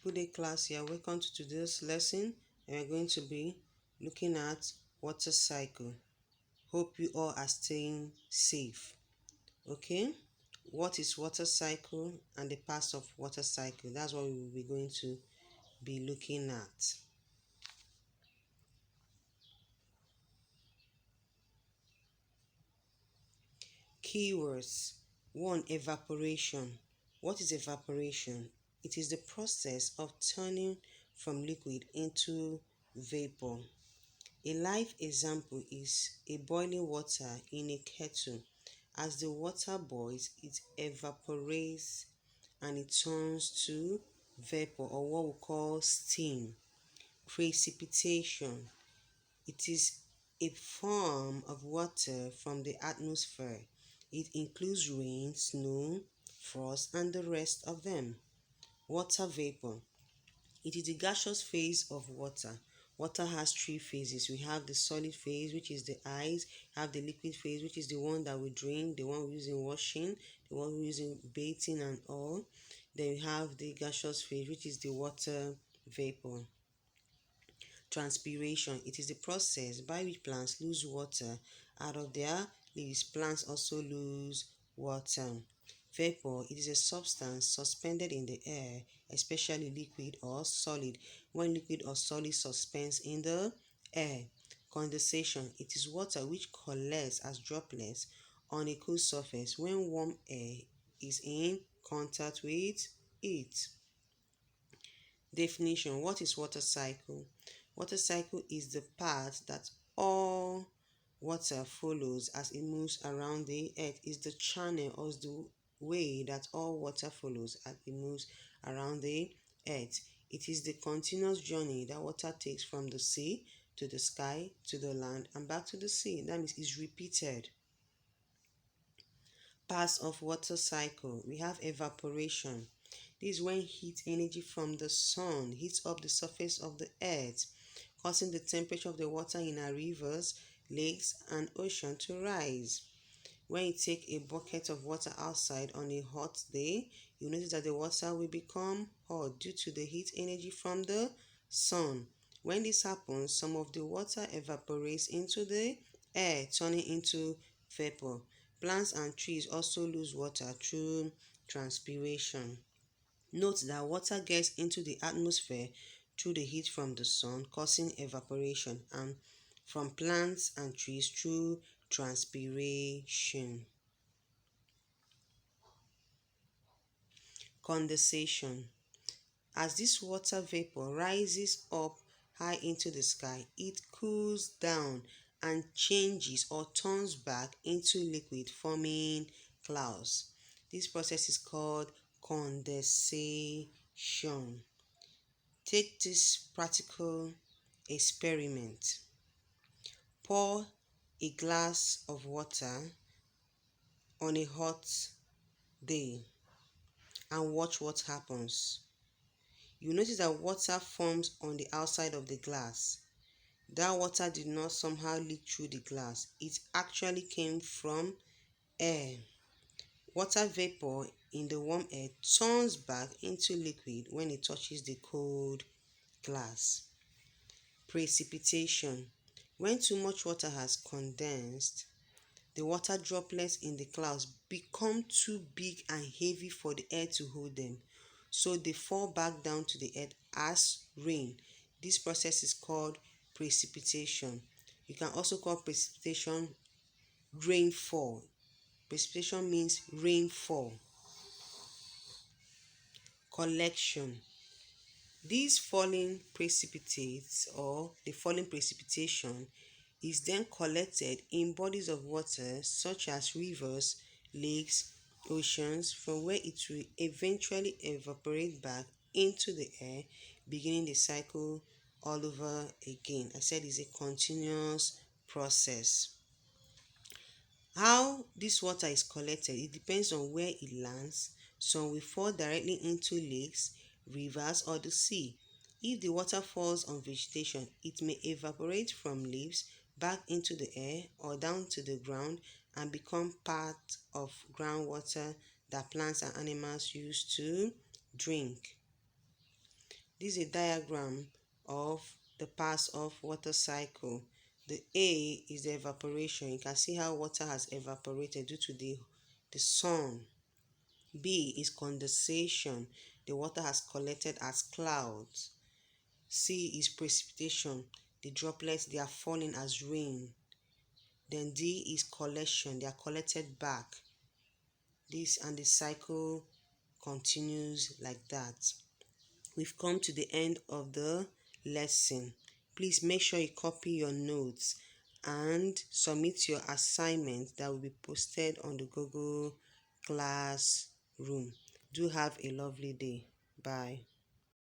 Good day, class. Here, welcome to today's lesson, and we're going to be looking at water cycle. Hope you all are staying safe. Okay, what is water cycle and the parts of water cycle? That's what we will be going to be looking at. Keywords. 1. Evaporation. What is evaporation? It is the process of turning from liquid into vapor. A live example is a boiling water in a kettle. As the water boils, it evaporates and it turns to vapor, or what we call steam. Precipitation. It is a form of water from the atmosphere. It includes rain, snow, frost, and the rest of them. Water vapor. It is the gaseous phase of water. Water has three phases. We have the solid phase, which is the ice. We have the liquid phase, which is the one that we drink, the one we use in washing, the one we use in bathing and all. Then we have the gaseous phase, which is the water vapor. Transpiration. It is the process by which plants lose water out of their leaves. Plants also lose water. Vapor. It is a substance suspended in the air, especially liquid or solid. When liquid or solid suspends in the air. Condensation. It is water which collects as droplets on a cool surface when warm air is in contact with it. Definition. What is water cycle? Water cycle is the path that all water follows as it moves around the earth. Is the channel or is the way that all water follows as it moves around the earth. It is the continuous journey that water takes from the sea to the sky to the land and back to the sea. That means it's repeated. Parts of water cycle. We have evaporation. This is when heat energy from the sun heats up the surface of the earth, causing the temperature of the water in our rivers, lakes, and ocean to rise. When you take a bucket of water outside on a hot day, you notice that the water will become hot due to the heat energy from the sun. When this happens, some of the water evaporates into the air, turning into vapor. Plants and trees also lose water through transpiration. Note that water gets into the atmosphere through the heat from the sun, causing evaporation, and from plants and trees through transpiration. Condensation. As this water vapor rises up high into the sky, it cools down and changes or turns back into liquid, forming clouds. This process is called condensation. Take this practical experiment. Pour a glass of water on a hot day and watch what happens. You notice that water forms on the outside of the glass. That water did not somehow leak through the glass. It actually came from air. Water vapor in the warm air turns back into liquid when it touches the cold glass. Precipitation. When too much water has condensed, the water droplets in the clouds become too big and heavy for the air to hold them. So they fall back down to the earth as rain. This process is called precipitation. You can also call precipitation rainfall. Precipitation means rainfall. Collection. These falling precipitates or the falling precipitation is then collected in bodies of water such as rivers, lakes, oceans, from where it will eventually evaporate back into the air, beginning the cycle all over again. I said it's a continuous process. How this water is collected, it depends on where it lands. Some will fall directly into lakes, rivers, or the sea. If the water falls on vegetation, it may evaporate from leaves back into the air or down to the ground and become part of groundwater that plants and animals use to drink. This is a diagram of the pass of water cycle. The A is the evaporation. You can see how water has evaporated due to the sun. B is condensation. The water has collected as clouds. C is precipitation. The droplets, they are falling as rain. Then D is collection. They are collected back. This and the cycle continues like that. We've come to the end of the lesson. Please make sure you copy your notes and submit your assignment that will be posted on the Google Classroom. Do have a lovely day. Bye.